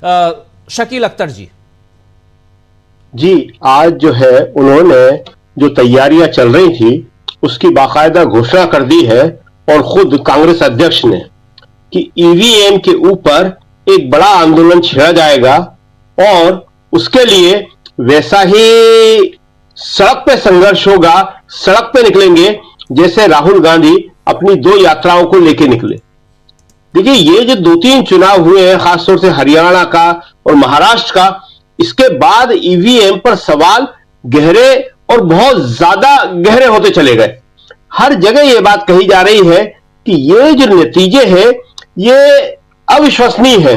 शकील अख्तर जी। जी, आज जो है उन्होंने जो तैयारियां चल रही थी उसकी बाकायदा घोषणा कर दी है, और खुद कांग्रेस अध्यक्ष ने, कि ईवीएम के ऊपर एक बड़ा आंदोलन छेड़ा जाएगा और उसके लिए वैसा ही सड़क पे संघर्ष होगा, सड़क पे निकलेंगे जैसे राहुल गांधी अपनी 2 यात्राओं को लेके निकले। देखिए, ये जो 2-3 चुनाव हुए हैं, खासतौर से हरियाणा का और महाराष्ट्र का, इसके बाद ईवीएम पर सवाल गहरे और बहुत ज्यादा गहरे होते चले गए। हर जगह यह बात कही जा रही है कि ये जो नतीजे हैं ये अविश्वसनीय है।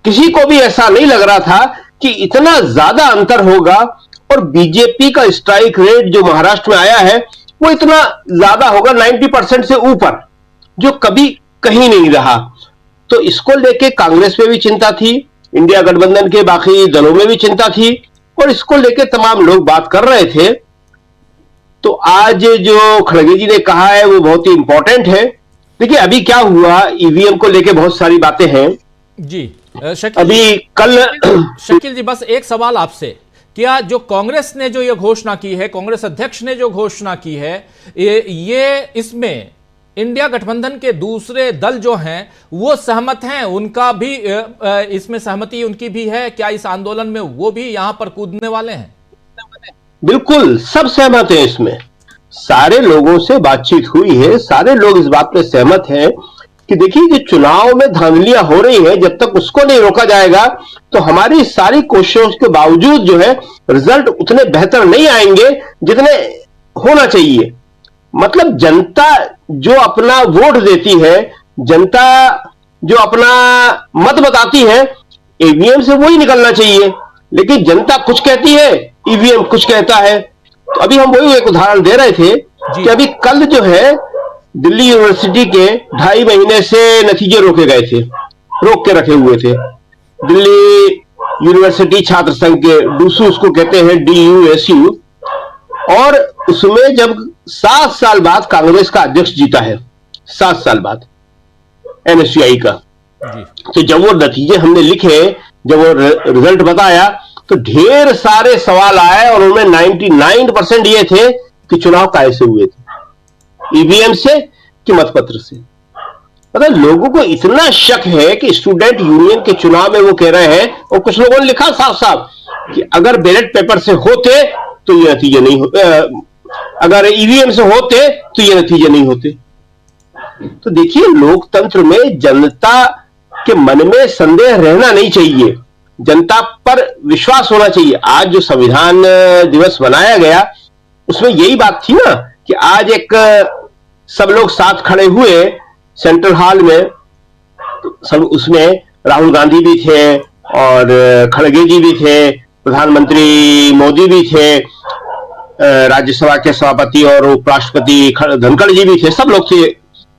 किसी को भी ऐसा नहीं लग रहा था कि इतना ज्यादा अंतर होगा, और बीजेपी का स्ट्राइक रेट जो महाराष्ट्र में आया है वो इतना ज्यादा होगा, 90% से ऊपर, जो कभी कहीं नहीं रहा। तो इसको लेके कांग्रेस में भी चिंता थी, इंडिया गठबंधन के बाकी दलों में भी चिंता थी, और इसको लेके तमाम लोग बात कर रहे थे। तो आज जो खड़गे जी ने कहा है वो बहुत ही इंपॉर्टेंट है। देखिए, अभी क्या हुआ, ईवीएम को लेके बहुत सारी बातें हैं जी। शकील अभी कल शकील जी, बस एक सवाल आपसे, क्या जो कांग्रेस ने जो ये घोषणा की है, कांग्रेस अध्यक्ष ने जो घोषणा की है, ये इसमें इंडिया गठबंधन के दूसरे दल जो हैं वो सहमत हैं? उनका भी इसमें सहमति उनकी भी है क्या? इस आंदोलन में वो भी यहां पर कूदने वाले हैं? बिल्कुल, सब सहमत हैं। इसमें सारे लोगों से बातचीत हुई है, सारे लोग इस बात पे सहमत हैं कि देखिए, जो चुनाव में धांधलियां हो रही हैं, जब तक उसको नहीं रोका जाएगा तो हमारी सारी कोशिशों के बावजूद जो है रिजल्ट उतने बेहतर नहीं आएंगे जितने होना चाहिए। मतलब जनता जो अपना वोट देती है, जनता जो अपना मत बताती है, ईवीएम से वही निकलना चाहिए। लेकिन जनता कुछ कहती है, ईवीएम कुछ कहता है। तो अभी हम वही एक उदाहरण दे रहे थे कि अभी कल जो है दिल्ली यूनिवर्सिटी के 2.5 महीने से नतीजे रोके गए थे, रोक के रखे हुए थे। दिल्ली यूनिवर्सिटी छात्र संघ के, डूसू उसको कहते हैं, DUSU, और उसमें जब 7 साल बाद कांग्रेस का अध्यक्ष जीता है, 7 साल बाद NSUI का, तो जब वो नतीजे हमने लिखे, जब वो रिजल्ट बताया, तो ढेर सारे सवाल आए, और उनमें 99% ये थे कि चुनाव कैसे हुए थे, ईवीएम से कि मतपत्र से। मतलब लोगों को इतना शक है कि स्टूडेंट यूनियन के चुनाव में वो कह रहे हैं, और कुछ लोगों ने लिखा साफ साफ कि अगर बैलेट पेपर से होते तो ये नतीजे नहीं होते, अगर ईवीएम से होते तो ये नतीजे नहीं होते। तो देखिए, लोकतंत्र में जनता के मन में संदेह रहना नहीं चाहिए, जनता पर विश्वास होना चाहिए। आज जो संविधान दिवस मनाया गया उसमें यही बात थी ना कि आज एक सब लोग साथ खड़े हुए सेंट्रल हॉल में, सब उसमें राहुल गांधी भी थे और खड़गे जी भी थे, प्रधानमंत्री मोदी भी थे, राज्यसभा के सभापति और उपराष्ट्रपति धनखड़ जी भी थे, सब लोग थे,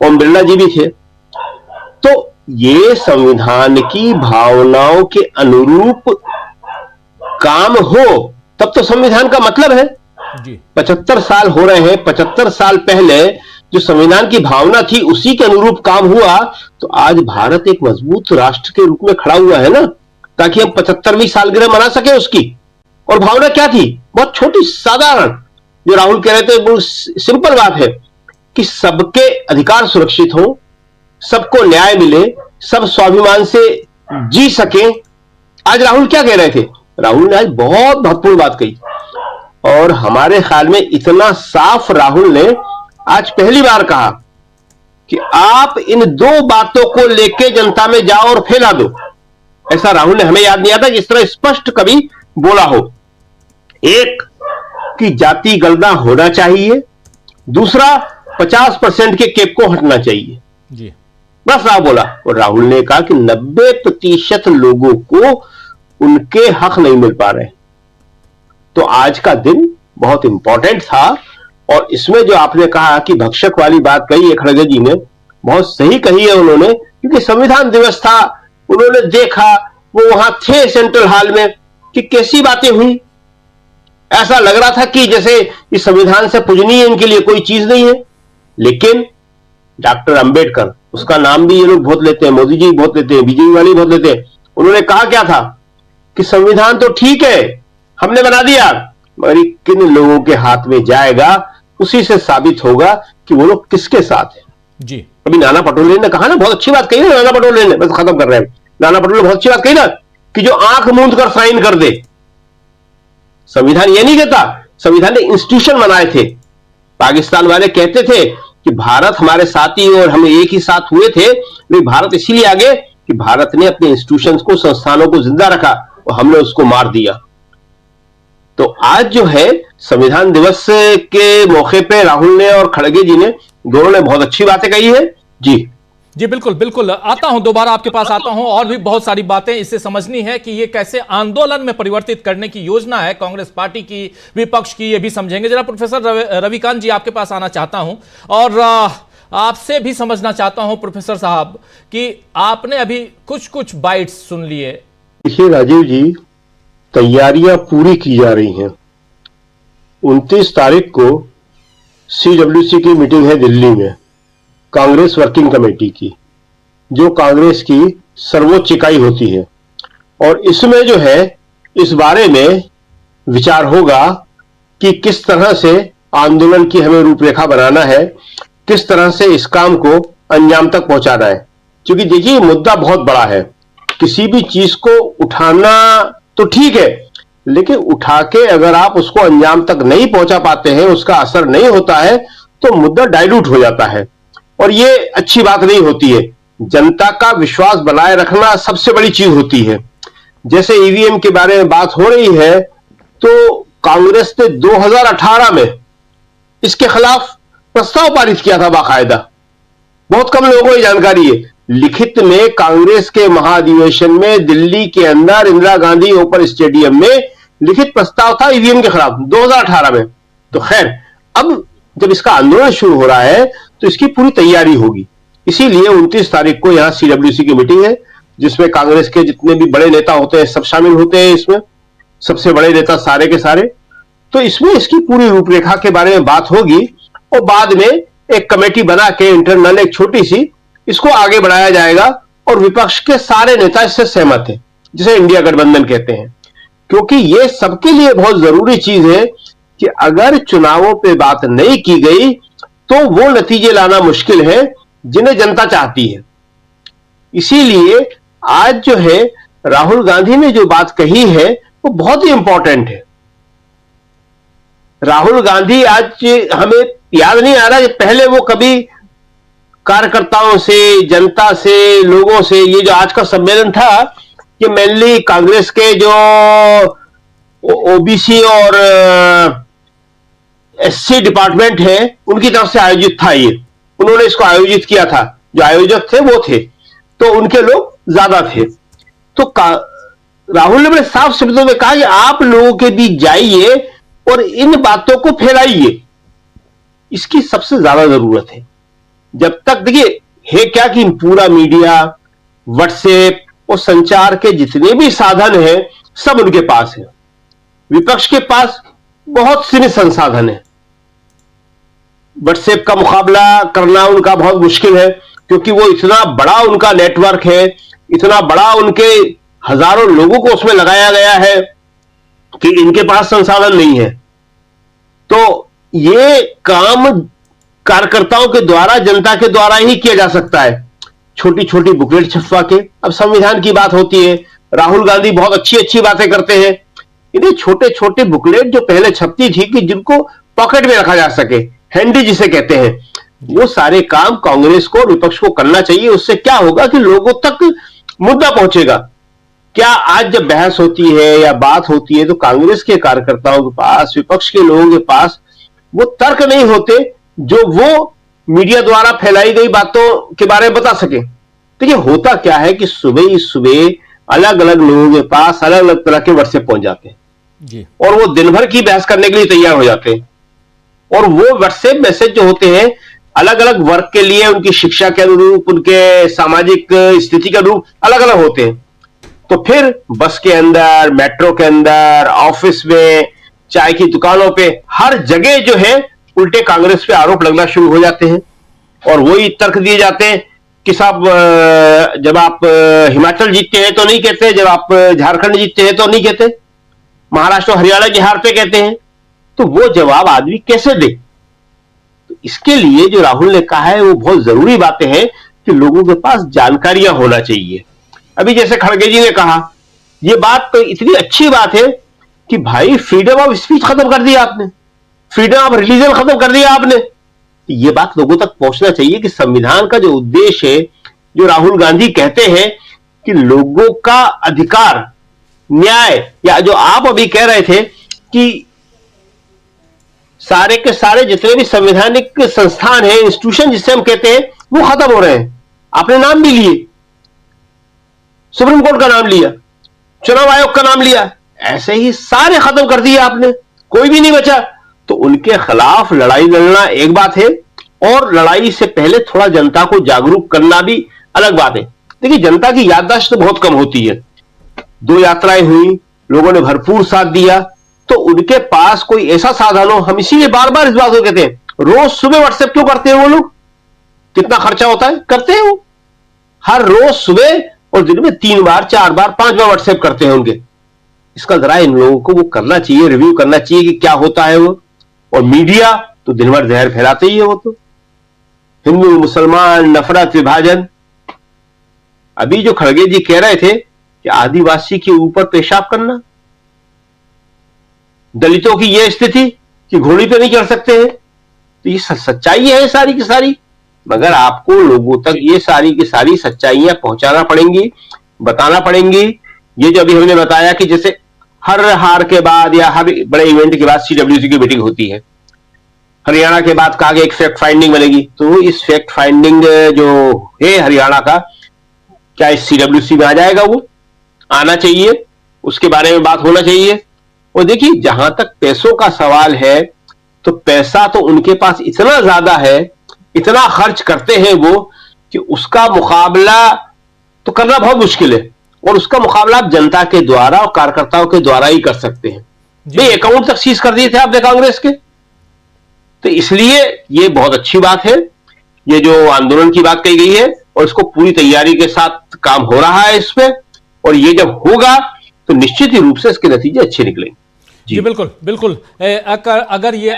ओम बिरला जी भी थे। तो ये संविधान की भावनाओं के अनुरूप काम हो तब तो संविधान का मतलब है जी। 75 साल हो रहे हैं, 75 साल पहले जो संविधान की भावना थी उसी के अनुरूप काम हुआ, तो आज भारत एक मजबूत राष्ट्र के रूप में खड़ा हुआ है ना, ताकि हम 75वीं सालगिरह मना सके उसकी। और भावना क्या थी? बहुत छोटी साधारण, जो राहुल कह रहे थे वो सिंपल बात है कि सबके अधिकार सुरक्षित हो, सबको न्याय मिले, सब स्वाभिमान से जी सके। आज राहुल क्या कह रहे थे? राहुल ने आज बहुत महत्वपूर्ण बात कही, और हमारे ख्याल में इतना साफ राहुल ने आज पहली बार कहा कि आप इन 2 बातों को लेके जनता में जाओ और फैला दो। ऐसा राहुल ने, हमें याद नहीं आता कि इस तरह स्पष्ट कभी बोला हो। एक कि जाति गणना होना चाहिए, दूसरा 50% के कैप को हटना चाहिए जी। बस राहुल बोला, और राहुल ने कहा कि 90% लोगों को उनके हक नहीं मिल पा रहे। तो आज का दिन बहुत इंपॉर्टेंट था, और इसमें जो आपने कहा कि भक्षक वाली बात कही है खड़गे जी ने, बहुत सही कही है उन्होंने, क्योंकि संविधान दिवस था, उन्होंने देखा, वो वहां थे सेंट्रल हॉल में, कि कैसी बातें हुई। ऐसा लग रहा था कि जैसे इस संविधान से पूजनीय इनके लिए कोई चीज नहीं है। लेकिन डॉक्टर अंबेडकर, उसका नाम भी ये लोग बहुत लेते हैं, मोदी जी बहुत लेते हैं, बीजेपी वाले बहुत लेते हैं, उन्होंने कहा क्या था कि संविधान तो ठीक है, हमने बना दिया, मगर ये किन लोगों के हाथ में जाएगा उसी से साबित होगा कि वो लोग किसके साथ हैं। जी। अभी नाना पटोले ने कहा ना, बहुत अच्छी बात कही ना नाना पटोले ने, बस खत्म कर रहे हैं। नाना पटोले बहुत अच्छी बात कही ना कि जो आंख मूंद कर साइन कर दे। संविधान ये नहीं कहता, संविधान ने इंस्टीट्यूशन बनाए थे। पाकिस्तान वाले कहते थे कि भारत हमारे साथी और हम एक ही साथ हुए थे, लेकिन भारत इसीलिए आगे कि भारत ने अपने इंस्टीट्यूशंस को, संस्थानों को जिंदा रखा और हमने उसको मार दिया। तो आज जो है संविधान दिवस के मौके पे राहुल ने और खड़गे जी ने, दोनों ने बहुत अच्छी बातें कही है। जी जी बिल्कुल बिल्कुल, आता हूं, दोबारा आपके पास आता हूं। और भी बहुत सारी बातें इससे समझनी है कि ये कैसे आंदोलन में परिवर्तित करने की योजना है कांग्रेस पार्टी की, विपक्ष की, ये भी समझेंगे। जरा प्रोफेसर रविकांत जी आपके पास आना चाहता हूं और आपसे भी समझना चाहता हूं प्रोफेसर साहब कि आपने अभी कुछ कुछ बाइट्स सुन लिए। देखिए राजीव जी, तैयारियां पूरी की जा रही हैं। 29 तारीख को CWC की मीटिंग है दिल्ली में, कांग्रेस वर्किंग कमेटी की, जो कांग्रेस की सर्वोच्च इकाई होती है। और इसमें जो है इस बारे में विचार होगा कि किस तरह से आंदोलन की हमें रूपरेखा बनाना है, किस तरह से इस काम को अंजाम तक पहुंचाना है। क्योंकि देखिए मुद्दा बहुत बड़ा है, किसी भी चीज को उठाना तो ठीक है, लेकिन उठा के अगर आप उसको अंजाम तक नहीं पहुंचा पाते हैं, उसका असर नहीं होता है, तो मुद्दा डाइल्यूट हो जाता है और ये अच्छी बात नहीं होती है। जनता का विश्वास बनाए रखना सबसे बड़ी चीज होती है। जैसे ईवीएम के बारे में बात हो रही है, तो कांग्रेस ने 2018 में इसके खिलाफ प्रस्ताव पारित किया था बाकायदा। बहुत कम लोगों को ये जानकारी है। लिखित में कांग्रेस के महाधिवेशन में दिल्ली के अंदर इंदिरा गांधी ओपन स्टेडियम में लिखित प्रस्ताव था ईवीएम के खिलाफ 2018 में। तो खैर, अब जब इसका आंदोलन शुरू हो रहा है तो इसकी पूरी तैयारी होगी। इसीलिए 29 तारीख को यहां CWC की मीटिंग है, जिसमें कांग्रेस के जितने भी बड़े नेता होते हैं सब शामिल होते हैं। इसमें सबसे बड़े नेता सारे के सारे। तो इसमें इसकी पूरी रूपरेखा के बारे में बात होगी और बाद में एक कमेटी बना के इंटरनल, एक छोटी सी, इसको आगे बढ़ाया जाएगा। और विपक्ष के सारे नेता इससे सहमत हैं, जिसे इंडिया गठबंधन कहते हैं। क्योंकि यह सबके लिए बहुत जरूरी चीज है कि अगर चुनावों पे बात नहीं की गई तो वो नतीजे लाना मुश्किल है जिन्हें जनता चाहती है। इसीलिए आज जो है राहुल गांधी ने जो बात कही है वो बहुत ही इंपॉर्टेंट है। राहुल गांधी, आज हमें याद नहीं आ रहा कि पहले वो कभी कार्यकर्ताओं से, जनता से, लोगों से, ये जो आज का सम्मेलन था, कि मेनली कांग्रेस के जो ओबीसी और SC डिपार्टमेंट है उनकी तरफ से आयोजित था। ये उन्होंने इसको आयोजित किया था, जो आयोजक थे वो थे, तो उनके लोग ज्यादा थे। तो राहुल ने बड़े साफ शब्दों में कहा कि आप लोगों के बीच जाइए और इन बातों को फैलाइए, इसकी सबसे ज्यादा जरूरत है। जब तक देखिए है क्या कि पूरा मीडिया, व्हाट्सएप और संचार के जितने भी साधन हैं सब उनके पास है। विपक्ष के पास बहुत सीमित संसाधन है। व्हाट्सएप का मुकाबला करना उनका बहुत मुश्किल है, क्योंकि वो इतना बड़ा उनका नेटवर्क है, इतना बड़ा उनके हजारों लोगों को उसमें लगाया गया है कि इनके पास संसाधन नहीं है। तो ये काम कार्यकर्ताओं के द्वारा, जनता के द्वारा ही किया जा सकता है। छोटी छोटी बुकलेट छपवा के, अब संविधान की बात होती है, राहुल गांधी बहुत अच्छी अच्छी बातें करते हैं। इन्हें छोटे छोटे बुकलेट जो पहले छपती थी कि जिनको पॉकेट में रखा जा सके, हैंडी जिसे कहते हैं, वो सारे काम कांग्रेस को, विपक्ष को करना चाहिए। उससे क्या होगा कि लोगों तक मुद्दा पहुंचेगा। क्या आज जब बहस होती है या बात होती है तो कांग्रेस के कार्यकर्ताओं के पास, विपक्ष के लोगों के पास वो तर्क नहीं होते जो वो मीडिया द्वारा फैलाई गई बातों के बारे में बता सके। देखिए होता क्या है कि सुबह ही सुबह अलग अलग लोगों के पास अलग अलग तरह के व्हाट्सएप पहुंच जाते हैं जी। और वो दिन भर की बहस करने के लिए तैयार हो जाते हैं। और वो व्हाट्सएप मैसेज जो होते हैं अलग अलग वर्ग के लिए, उनकी शिक्षा के अनुरूप, उनके सामाजिक स्थिति के अनुरूप अलग अलग होते हैं। तो फिर बस के अंदर, मेट्रो के अंदर, ऑफिस में, चाय की दुकानों पे, हर जगह जो है उल्टे कांग्रेस पे आरोप लगना शुरू हो जाते हैं और वही तर्क दिए जाते हैं कि साहब जब आप हिमाचल जीतते हैं तो नहीं कहते, जब आप झारखंड जीतते हैं तो नहीं कहते, महाराष्ट्र और हरियाणा की हार पे कहते हैं, तो वो जवाब आदमी कैसे दे? तो इसके लिए जो राहुल ने कहा है वो बहुत जरूरी बातें हैं कि लोगों के पास जानकारियां होना चाहिए। अभी जैसे खड़गे जी ने कहा, ये बात तो इतनी अच्छी बात है कि भाई फ्रीडम ऑफ स्पीच खत्म कर दिया आपने, फ्रीडम ऑफ रिलीजन खत्म कर दिया आपने। ये बात लोगों तक पहुंचना चाहिए कि संविधान का जो उद्देश्य है, जो राहुल गांधी कहते हैं कि लोगों का अधिकार, न्याय, या जो आप अभी कह रहे थे कि सारे के सारे जितने भी संवैधानिक संस्थान हैं, इंस्टीट्यूशन जिसे हम कहते हैं, वो खत्म हो रहे हैं। आपने नाम भी लिए, सुप्रीम कोर्ट का नाम लिया, चुनाव आयोग का नाम लिया, ऐसे ही सारे खत्म कर दिए आपने, कोई भी नहीं बचा। तो उनके खिलाफ लड़ाई लड़ना एक बात है, और लड़ाई से पहले थोड़ा जनता को जागरूक करना भी अलग बात है। देखिए, जनता की याददाश्त तो बहुत कम होती है। 2 यात्राएं हुई, लोगों ने भरपूर साथ दिया, तो उनके पास कोई ऐसा साधन हो। हम इसीलिए बार बार इस बात को कहते हैं, रोज सुबह व्हाट्सएप क्यों करते हैं वो लोग? कितना खर्चा होता है, करते हैं वो हर रोज सुबह, और दिन में 3 बार 4 बार 5 बार व्हाट्सएप करते हैं उनके। इसका जरा इन लोगों को वो करना चाहिए, रिव्यू करना चाहिए कि क्या होता है वो। और मीडिया तो दिन भर जहर फैलाते ही है वो, तो हिंदू मुसलमान नफरत विभाजन। अभी जो खड़गे जी कह रहे थे कि आदिवासी के ऊपर पेशाब करना, दलितों की यह स्थिति कि घोड़ी पे नहीं चढ़ सकते हैं, तो ये सच्चाई है सारी की सारी। मगर आपको लोगों तक ये सारी की सारी सच्चाइयां पहुंचाना पड़ेंगी, बताना पड़ेंगी। ये जो अभी हमने बताया कि जैसे हर हार के बाद या हर बड़े इवेंट के बाद सीडब्ल्यूसी की मीटिंग होती है, हरियाणा के बाद कहा गया एक फैक्ट फाइंडिंग बनेगी, तो इस फैक्ट फाइंडिंग जो है हरियाणा का, क्या इस सीडब्ल्यूसी में आ जाएगा? वो आना चाहिए, उसके बारे में बात होना चाहिए। और देखिए, जहां तक पैसों का सवाल है, तो पैसा तो उनके पास इतना ज्यादा है, इतना खर्च करते हैं वो, कि उसका मुकाबला तो करना बहुत मुश्किल है। और उसका मुकाबला आप जनता के द्वारा और कार्यकर्ताओं के द्वारा ही कर सकते हैं। ये अकाउंट तक सीज कर दिए थे आपने कांग्रेस के, तो इसलिए ये बहुत अच्छी बात है, ये जो आंदोलन की बात कही गई है, और इसको पूरी तैयारी के साथ काम हो रहा है इस पे। और ये जब होगा तो निश्चित ही रूप से इसके नतीजे अच्छे निकलेंगे। जी बिल्कुल बिल्कुल। अगर ये